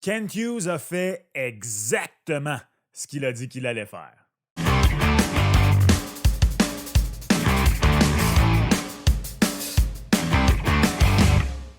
Kent Hughes a fait exactement ce qu'il a dit qu'il allait faire.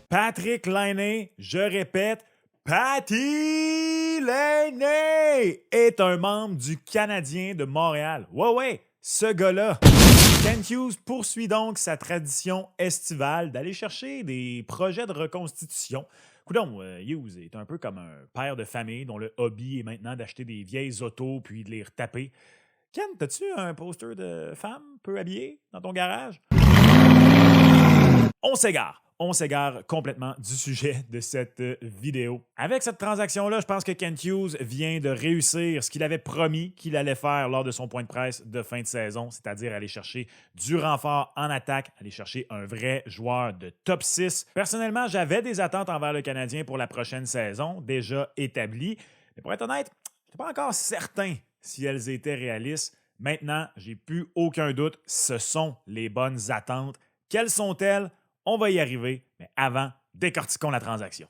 Patrick Laine, je répète, Patty Laine est un membre du Canadien de Montréal. Ouais, ce gars-là. Kent Hughes poursuit donc sa tradition estivale d'aller chercher des projets de reconstitution. Coudon, Hughes est un peu comme un père de famille dont le hobby est maintenant d'acheter des vieilles autos puis de les retaper. Ken, as-tu un poster de femme peu habillée dans ton garage? On s'égare complètement du sujet de cette vidéo. Avec cette transaction-là, je pense que Kent Hughes vient de réussir ce qu'il avait promis qu'il allait faire lors de son point de presse de fin de saison, c'est-à-dire aller chercher du renfort en attaque, aller chercher un vrai joueur de top 6. Personnellement, j'avais des attentes envers le Canadien pour la prochaine saison, déjà établies. Mais pour être honnête, je n'étais pas encore certain si elles étaient réalistes. Maintenant, j'ai plus aucun doute, ce sont les bonnes attentes. Quelles sont-elles? On va y arriver, mais avant, décortiquons la transaction.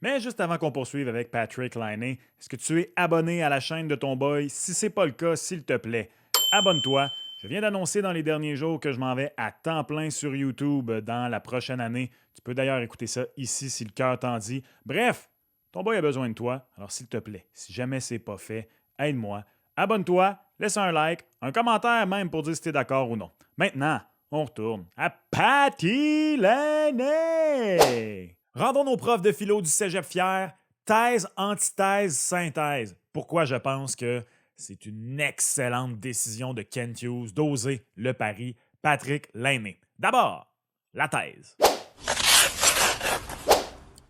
Mais juste avant qu'on poursuive avec Patrick Laine, est-ce que tu es abonné à la chaîne de ton boy? Si ce n'est pas le cas, s'il te plaît, abonne-toi. Je viens d'annoncer dans les derniers jours que je m'en vais à temps plein sur YouTube dans la prochaine année. Tu peux d'ailleurs écouter ça ici si le cœur t'en dit. Bref, ton boy a besoin de toi, alors s'il te plaît, si jamais c'est pas fait, aide-moi. Abonne-toi, laisse un like, un commentaire même pour dire si tu es d'accord ou non. Maintenant, on retourne à Patty Laine. Rendons nos profs de philo du cégep fiers. Thèse, antithèse, synthèse. Pourquoi je pense que c'est une excellente décision de Kent Hughes d'oser le pari Patrick Laine. D'abord, la thèse.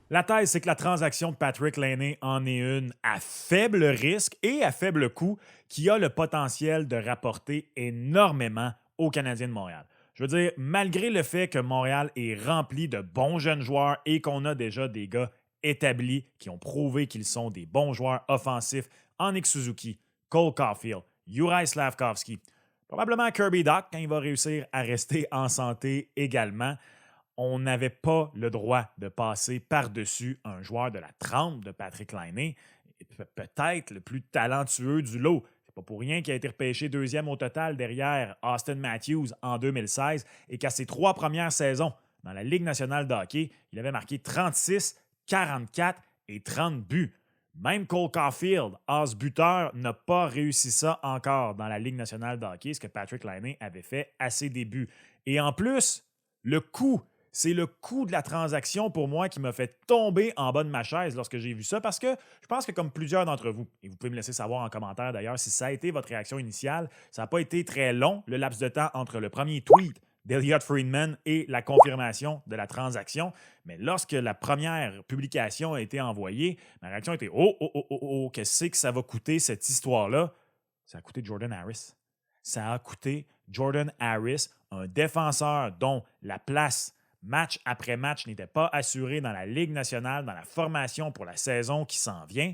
La thèse, c'est que la transaction de Patrick Laine en est une à faible risque et à faible coût qui a le potentiel de rapporter énormément aux Canadiens de Montréal. Je veux dire, malgré le fait que Montréal est rempli de bons jeunes joueurs et qu'on a déjà des gars établis qui ont prouvé qu'ils sont des bons joueurs offensifs en Nick Suzuki, Cole Caulfield, Juraj Slafkovský, probablement Kirby Dach quand il va réussir à rester en santé également, on n'avait pas le droit de passer par-dessus un joueur de la trempe de Patrick Laine, peut-être le plus talentueux du lot. Pas pour rien qu'il a été repêché deuxième au total derrière Austin Matthews en 2016 et qu'à ses 3 premières saisons dans la Ligue nationale de hockey, il avait marqué 36, 44 et 30 buts. Même Cole Caulfield, as-buteur, n'a pas réussi ça encore dans la Ligue nationale de hockey, ce que Patrick Laine avait fait à ses débuts. Et en plus, le coût. C'est le coût de la transaction pour moi qui m'a fait tomber en bas de ma chaise lorsque j'ai vu ça parce que je pense que comme plusieurs d'entre vous, et vous pouvez me laisser savoir en commentaire d'ailleurs si ça a été votre réaction initiale, ça n'a pas été très long le laps de temps entre le premier tweet d'Elliott Friedman et la confirmation de la transaction. Mais lorsque la première publication a été envoyée, ma réaction était « qu'est-ce que ça va coûter cette histoire-là? » Ça a coûté Jordan Harris. Ça a coûté Jordan Harris, un défenseur dont la place match après match n'était pas assuré dans la Ligue nationale, dans la formation pour la saison qui s'en vient.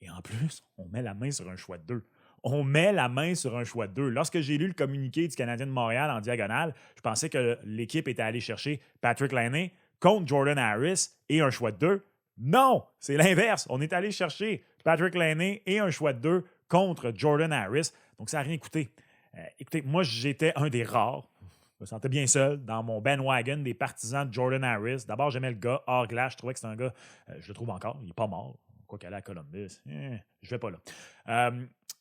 Et en plus, on met la main sur un choix de 2. On met la main sur un choix de 2. Lorsque j'ai lu le communiqué du Canadien de Montréal en diagonale, je pensais que l'équipe était allée chercher Patrick Laine contre Jordan Harris et un choix de 2. Non, c'est l'inverse. On est allé chercher Patrick Laine et un choix de 2 contre Jordan Harris. Donc, ça n'a rien coûté. Écoutez, moi, j'étais un des rares. Je me sentais bien seul dans mon bandwagon des partisans de Jordan Harris. D'abord, j'aimais le gars hors glace. Je trouvais que c'est un gars, je le trouve encore, il n'est pas mort. Quoi qu'elle est à Columbus, je vais pas là.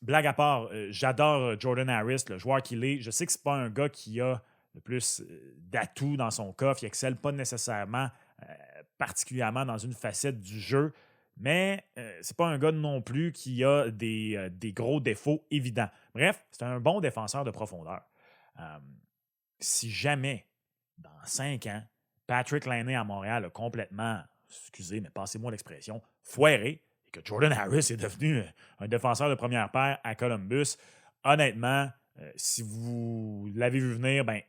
Blague à part, j'adore Jordan Harris, le joueur qu'il est. Je sais que c'est pas un gars qui a le plus d'atouts dans son coffre. Il excelle pas nécessairement, particulièrement dans une facette du jeu. Mais c'est pas un gars non plus qui a des gros défauts évidents. Bref, c'est un bon défenseur de profondeur. Si jamais, dans 5 ans, Patrick Laine à Montréal a complètement, excusez, mais passez-moi l'expression, foiré, et que Jordan Harris est devenu un défenseur de première paire à Columbus, honnêtement, si vous l'avez vu venir, ben,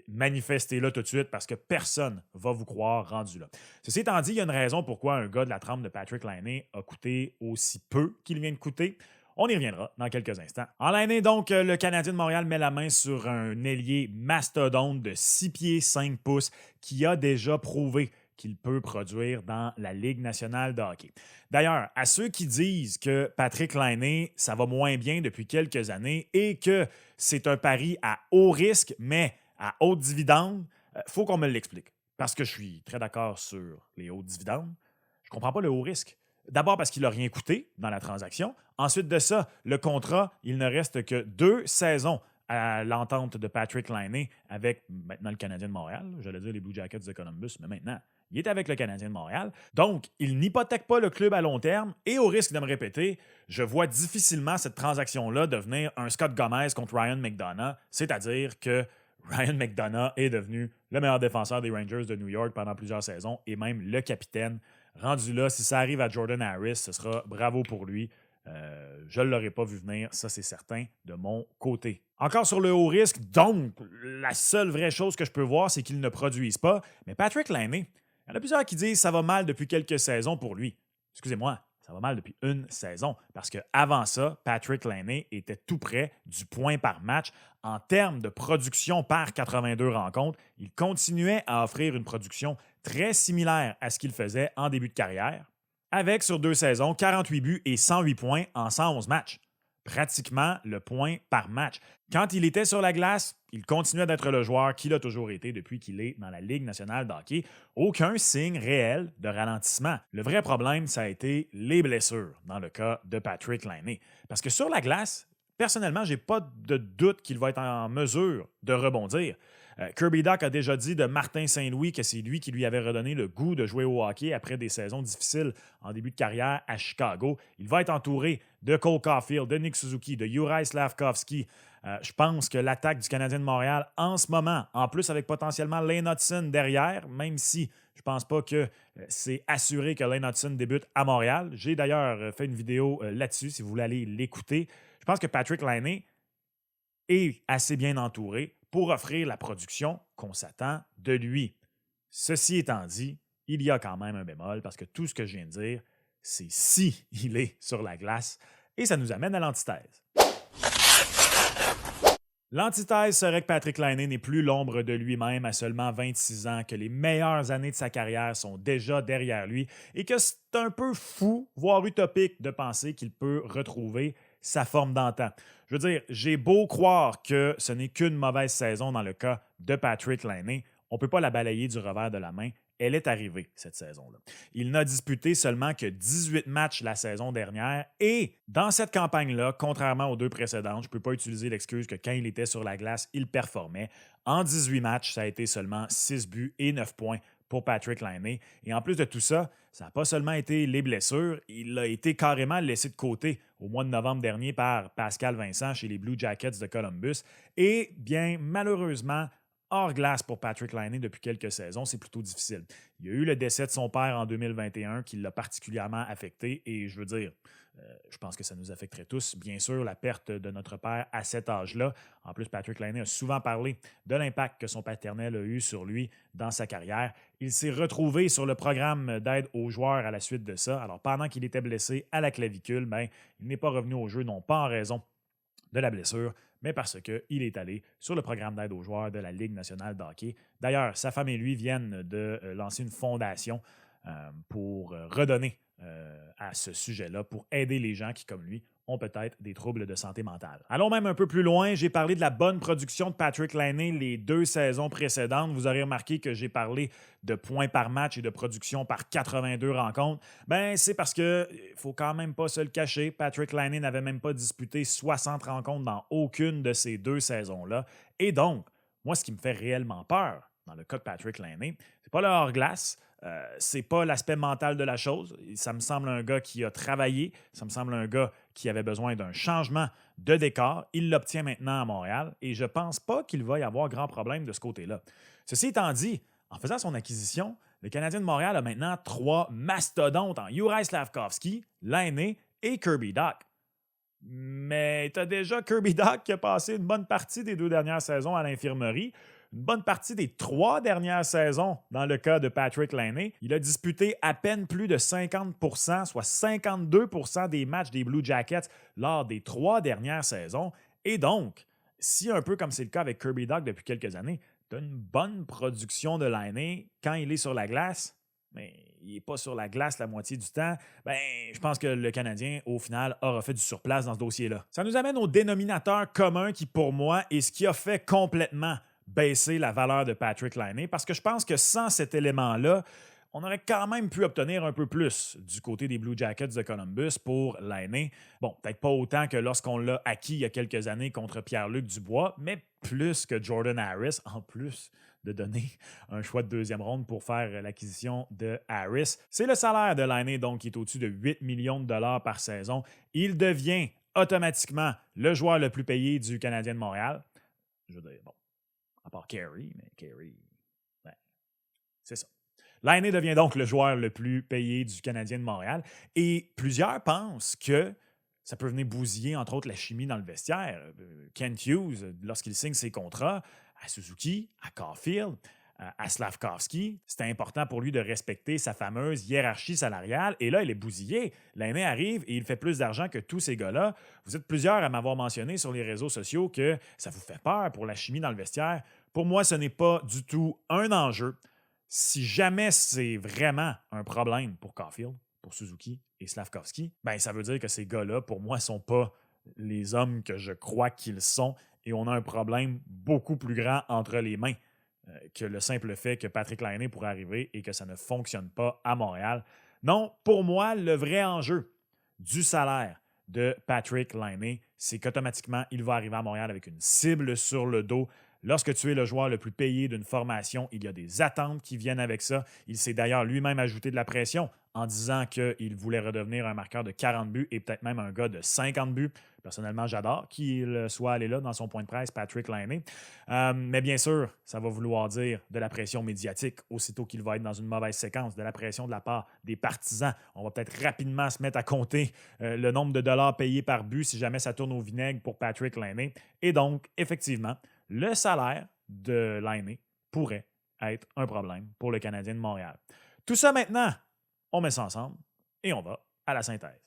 manifestez-le tout de suite parce que personne ne va vous croire rendu là. Ceci étant dit, il y a une raison pourquoi un gars de la trempe de Patrick Laine a coûté aussi peu qu'il vient de coûter. On y reviendra dans quelques instants. En Laine, donc, le Canadien de Montréal met la main sur un ailier mastodonte de 6 pieds 5 pouces qui a déjà prouvé qu'il peut produire dans la Ligue nationale de hockey. D'ailleurs, à ceux qui disent que Patrick Laine, ça va moins bien depuis quelques années et que c'est un pari à haut risque, mais à haute dividende, il faut qu'on me l'explique. Parce que je suis très d'accord sur les hautes dividendes. Je ne comprends pas le haut risque. D'abord parce qu'il n'a rien coûté dans la transaction. Ensuite de ça, le contrat, il ne reste que 2 saisons à l'entente de Patrick Laine avec maintenant le Canadien de Montréal. J'allais dire les Blue Jackets de Columbus, mais maintenant, il est avec le Canadien de Montréal. Donc, il n'hypothèque pas le club à long terme et au risque de me répéter, je vois difficilement cette transaction-là devenir un Scott Gomez contre Ryan McDonough, c'est-à-dire que Ryan McDonough est devenu le meilleur défenseur des Rangers de New York pendant plusieurs saisons et même le capitaine. Rendu là, si ça arrive à Jordan Harris, ce sera bravo pour lui. Je ne l'aurais pas vu venir, ça c'est certain, de mon côté. Encore sur le haut risque, donc, la seule vraie chose que je peux voir, c'est qu'il ne produise pas. Mais Patrick Laine, il y en a plusieurs qui disent que ça va mal depuis quelques saisons pour lui. Excusez-moi, ça va mal depuis une saison. Parce qu'avant ça, Patrick Laine était tout près du point par match. En termes de production par 82 rencontres, il continuait à offrir une production très similaire à ce qu'il faisait en début de carrière, avec sur 2 saisons 48 buts et 108 points en 111 matchs. Pratiquement le point par match. Quand il était sur la glace, il continuait d'être le joueur qu'il a toujours été depuis qu'il est dans la Ligue nationale de hockey. Aucun signe réel de ralentissement. Le vrai problème, ça a été les blessures dans le cas de Patrick Laine. Parce que sur la glace, personnellement, je n'ai pas de doute qu'il va être en mesure de rebondir. Kirby Dach a déjà dit de Martin Saint-Louis que c'est lui qui lui avait redonné le goût de jouer au hockey après des saisons difficiles en début de carrière à Chicago. Il va être entouré de Cole Caulfield, de Nick Suzuki, de Juraj Slafkovský. Je pense que l'attaque du Canadien de Montréal en ce moment, en plus avec potentiellement Lane Hutson derrière, même si je ne pense pas que c'est assuré que Lane Hutson débute à Montréal. J'ai d'ailleurs fait une vidéo là-dessus si vous voulez aller l'écouter. Je pense que Patrick Laine est assez bien entouré pour offrir la production qu'on s'attend de lui. Ceci étant dit, il y a quand même un bémol parce que tout ce que je viens de dire, c'est si il est sur la glace et ça nous amène à l'antithèse. L'antithèse serait que Patrick Laine n'est plus l'ombre de lui-même à seulement 26 ans, que les meilleures années de sa carrière sont déjà derrière lui et que c'est un peu fou, voire utopique, de penser qu'il peut retrouver sa forme d'antan. Je veux dire, j'ai beau croire que ce n'est qu'une mauvaise saison dans le cas de Patrick Laine, on ne peut pas la balayer du revers de la main. Elle est arrivée, cette saison-là. Il n'a disputé seulement que 18 matchs la saison dernière et dans cette campagne-là, contrairement aux 2 précédentes, je ne peux pas utiliser l'excuse que quand il était sur la glace, il performait. En 18 matchs, ça a été seulement 6 buts et 9 points pour Patrick Laine. Et en plus de tout ça, ça n'a pas seulement été les blessures, il a été carrément laissé de côté au mois de novembre dernier par Pascal Vincent chez les Blue Jackets de Columbus. Et bien, malheureusement, hors glace pour Patrick Laine depuis quelques saisons, c'est plutôt difficile. Il y a eu le décès de son père en 2021 qui l'a particulièrement affecté et je veux dire, je pense que ça nous affecterait tous. Bien sûr, la perte de notre père à cet âge-là. En plus, Patrick Laine a souvent parlé de l'impact que son paternel a eu sur lui dans sa carrière. Il s'est retrouvé sur le programme d'aide aux joueurs à la suite de ça. Alors, pendant qu'il était blessé à la clavicule, il n'est pas revenu au jeu, non pas en raison de la blessure, mais parce qu'il est allé sur le programme d'aide aux joueurs de la Ligue nationale de hockey. D'ailleurs, sa femme et lui viennent de lancer une fondation pour redonner à ce sujet-là, pour aider les gens qui, comme lui, ont peut-être des troubles de santé mentale. Allons même un peu plus loin. J'ai parlé de la bonne production de Patrick Laine les 2 saisons précédentes. Vous aurez remarqué que j'ai parlé de points par match et de production par 82 rencontres. C'est parce que, il faut quand même pas se le cacher, Patrick Laine n'avait même pas disputé 60 rencontres dans aucune de ces 2 saisons-là. Et donc, moi, ce qui me fait réellement peur dans le cas de Patrick Laine, c'est pas le hors-glace, c'est pas l'aspect mental de la chose. Ça me semble un gars qui a travaillé, ça me semble un gars qui avait besoin d'un changement de décor. Il l'obtient maintenant à Montréal et je pense pas qu'il va y avoir grand problème de ce côté-là. Ceci étant dit, en faisant son acquisition, le Canadien de Montréal a maintenant 3 mastodontes en Juraj Slafkovský, Laine et Kirby Dach. Mais tu as déjà Kirby Dach qui a passé une bonne partie des 2 dernières saisons à l'infirmerie, une bonne partie des 3 dernières saisons dans le cas de Patrick Laine. Il a disputé à peine plus de 50%, soit 52% des matchs des Blue Jackets lors des 3 dernières saisons. Et donc, si un peu comme c'est le cas avec Kirby Dach depuis quelques années, tu as une bonne production de Laine quand il est sur la glace, mais il n'est pas sur la glace la moitié du temps, ben, je pense que le Canadien, au final, aura fait du surplace dans ce dossier-là. Ça nous amène au dénominateur commun qui, pour moi, est ce qui a fait complètement baisser la valeur de Patrick Laine, parce que je pense que sans cet élément-là, on aurait quand même pu obtenir un peu plus du côté des Blue Jackets de Columbus pour Laine. Bon, peut-être pas autant que lorsqu'on l'a acquis il y a quelques années contre Pierre-Luc Dubois, mais plus que Jordan Harris, en plus de donner un choix de deuxième ronde pour faire l'acquisition de Harris. C'est le salaire de Laine, donc, qui est au-dessus de 8 millions de dollars par saison. Il devient automatiquement le joueur le plus payé du Canadien de Montréal. Je veux dire, bon, à part Carey, mais Carey, ben, c'est ça. Laine devient donc le joueur le plus payé du Canadien de Montréal. Et plusieurs pensent que ça peut venir bousiller, entre autres, la chimie dans le vestiaire. Kent Hughes, lorsqu'il signe ses contrats à Suzuki, à Caulfield, à Slavkovski, c'était important pour lui de respecter sa fameuse hiérarchie salariale. Et là, il est bousillé. Laine arrive et il fait plus d'argent que tous ces gars-là. Vous êtes plusieurs à m'avoir mentionné sur les réseaux sociaux que ça vous fait peur pour la chimie dans le vestiaire. Pour moi, ce n'est pas du tout un enjeu. Si jamais c'est vraiment un problème pour Caulfield, pour Suzuki et Slavkovski, ben ça veut dire que ces gars-là, pour moi, ne sont pas les hommes que je crois qu'ils sont et on a un problème beaucoup plus grand entre les mains que le simple fait que Patrick Laine pourrait arriver et que ça ne fonctionne pas à Montréal. Non, pour moi, le vrai enjeu du salaire de Patrick Laine, c'est qu'automatiquement, il va arriver à Montréal avec une cible sur le dos. Lorsque tu es le joueur le plus payé d'une formation, il y a des attentes qui viennent avec ça. Il s'est d'ailleurs lui-même ajouté de la pression en disant qu'il voulait redevenir un marqueur de 40 buts et peut-être même un gars de 50 buts. Personnellement, j'adore qu'il soit allé là dans son point de presse, Patrick Laine. Mais bien sûr, ça va vouloir dire de la pression médiatique aussitôt qu'il va être dans une mauvaise séquence, de la pression de la part des partisans. On va peut-être rapidement se mettre à compter le nombre de dollars payés par but si jamais ça tourne au vinaigre pour Patrick Laine. Et donc, effectivement, le salaire de Laine pourrait être un problème pour le Canadien de Montréal. Tout ça maintenant, on met ça ensemble et on va à la synthèse.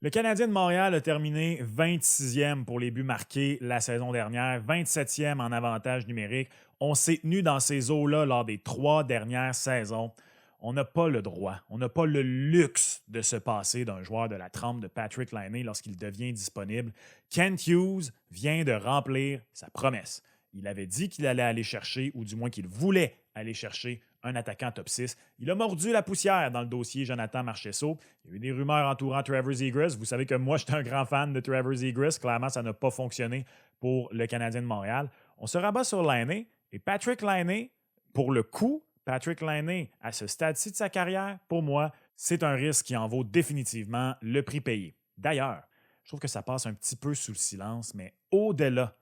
Le Canadien de Montréal a terminé 26e pour les buts marqués la saison dernière, 27e en avantage numérique. On s'est tenu dans ces eaux-là lors des 3 dernières saisons. On n'a pas le droit, on n'a pas le luxe de se passer d'un joueur de la trempe de Patrick Laine lorsqu'il devient disponible. Kent Hughes vient de remplir sa promesse. Il avait dit qu'il allait aller chercher, ou du moins qu'il voulait aller chercher, un attaquant top 6. Il a mordu la poussière dans le dossier Jonathan Marchessault. Il y a eu des rumeurs entourant Trevor Zegras. Vous savez que moi, je suis un grand fan de Trevor Zegras. Clairement, ça n'a pas fonctionné pour le Canadien de Montréal. On se rabat sur Laine et Patrick Laine, pour le coup, Patrick Laine, à ce stade-ci de sa carrière, pour moi, c'est un risque qui en vaut définitivement le prix payé. D'ailleurs, je trouve que ça passe un petit peu sous le silence, mais au-delà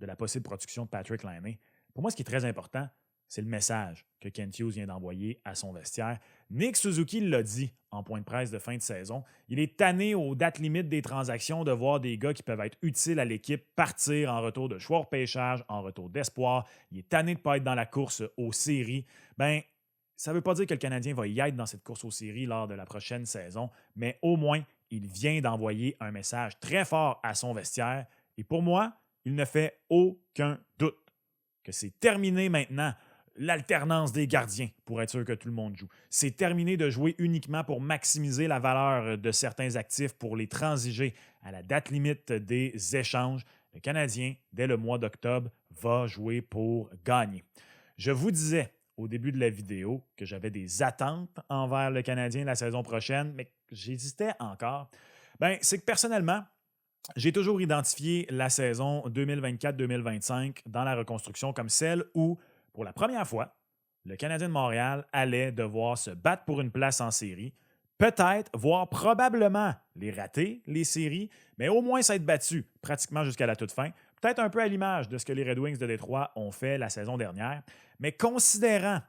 de la possible production de Patrick Laine, pour moi, ce qui est très important, c'est le message que Kent Hughes vient d'envoyer à son vestiaire. Nick Suzuki l'a dit en point de presse de fin de saison. Il est tanné aux dates limites des transactions de voir des gars qui peuvent être utiles à l'équipe partir en retour de choix au pêchage, en retour d'espoir. Il est tanné de ne pas être dans la course aux séries. Ben, ça ne veut pas dire que le Canadien va y être dans cette course aux séries lors de la prochaine saison, mais au moins, il vient d'envoyer un message très fort à son vestiaire. Et pour moi, il ne fait aucun doute que c'est terminé maintenant l'alternance des gardiens pour être sûr que tout le monde joue. C'est terminé de jouer uniquement pour maximiser la valeur de certains actifs pour les transiger à la date limite des échanges. Le Canadien, dès le mois d'octobre, va jouer pour gagner. Je vous disais au début de la vidéo que j'avais des attentes envers le Canadien la saison prochaine, mais j'hésitais encore. C'est que personnellement, j'ai toujours identifié la saison 2024-2025 dans la reconstruction comme celle où, pour la première fois, le Canadien de Montréal allait devoir se battre pour une place en série, peut-être, voire probablement les rater, les séries, mais au moins s'être battu pratiquement jusqu'à la toute fin, peut-être un peu à l'image de ce que les Red Wings de Détroit ont fait la saison dernière, mais considérant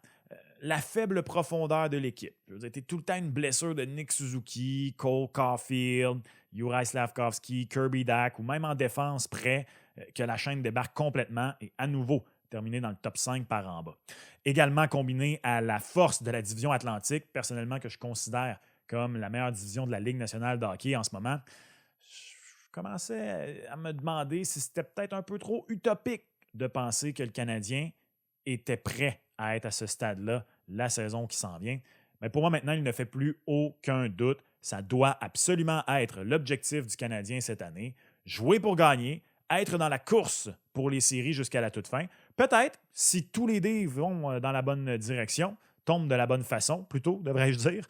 la faible profondeur de l'équipe. C'était tout le temps une blessure de Nick Suzuki, Cole Caulfield, Juraj Slavkovski, Kirby Dach, ou même en défense près que la chaîne débarque complètement et à nouveau terminé dans le top 5 par en bas. Également combiné à la force de la division Atlantique, personnellement que je considère comme la meilleure division de la Ligue nationale de hockey en ce moment, je commençais à me demander si c'était peut-être un peu trop utopique de penser que le Canadien était prêt à être à ce stade-là la saison qui s'en vient. Mais pour moi, maintenant, il ne fait plus aucun doute. Ça doit absolument être l'objectif du Canadien cette année. Jouer pour gagner, être dans la course pour les séries jusqu'à la toute fin. Peut-être, si tous les dés vont dans la bonne direction, tombent de la bonne façon, plutôt, devrais-je dire,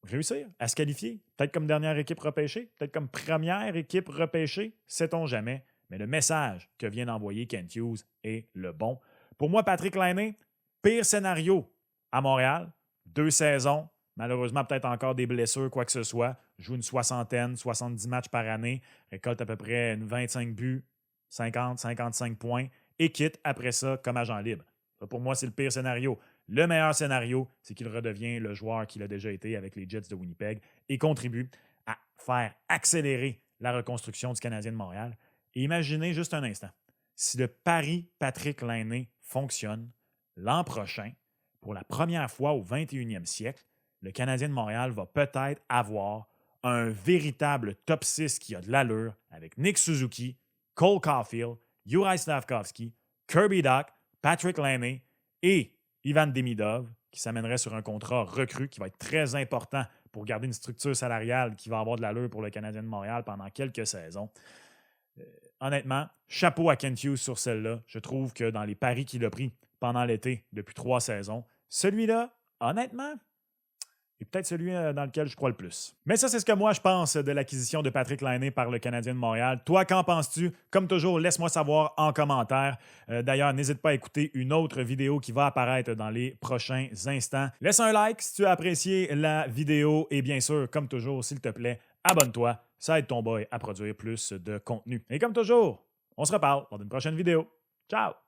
réussir à se qualifier. Peut-être comme dernière équipe repêchée, peut-être comme première équipe repêchée, sait-on jamais. Mais le message que vient d'envoyer Kent Hughes est le bon. Pour moi, Patrick Laine, pire scénario à Montréal, 2 saisons, malheureusement peut-être encore des blessures, quoi que ce soit, joue une 60, 70 matchs par année, récolte à peu près une 25 buts, 50, 55 points, et quitte après ça comme agent libre. Ça, pour moi, c'est le pire scénario. Le meilleur scénario, c'est qu'il redevient le joueur qu'il a déjà été avec les Jets de Winnipeg et contribue à faire accélérer la reconstruction du Canadien de Montréal. Et imaginez juste un instant, si le pari Patrick Laine fonctionne, l'an prochain, pour la première fois au 21e siècle, le Canadien de Montréal va peut-être avoir un véritable top 6 qui a de l'allure avec Nick Suzuki, Cole Caulfield, Juraj Slafkovský, Kirby Dach, Patrick Laine et Ivan Demidov, qui s'amènerait sur un contrat recru qui va être très important pour garder une structure salariale qui va avoir de l'allure pour le Canadien de Montréal pendant quelques saisons. Honnêtement, chapeau à Kent Hughes sur celle-là. Je trouve que dans les paris qu'il a pris pendant l'été depuis 3 saisons, celui-là, honnêtement, est peut-être celui dans lequel je crois le plus. Mais ça, c'est ce que moi, je pense de l'acquisition de Patrick Laine par le Canadien de Montréal. Toi, qu'en penses-tu? Comme toujours, laisse-moi savoir en commentaire. D'ailleurs, n'hésite pas à écouter une autre vidéo qui va apparaître dans les prochains instants. Laisse un like si tu as apprécié la vidéo et bien sûr, comme toujours, s'il te plaît, abonne-toi. Ça aide ton boy à produire plus de contenu. Et comme toujours, on se reparle dans une prochaine vidéo. Ciao!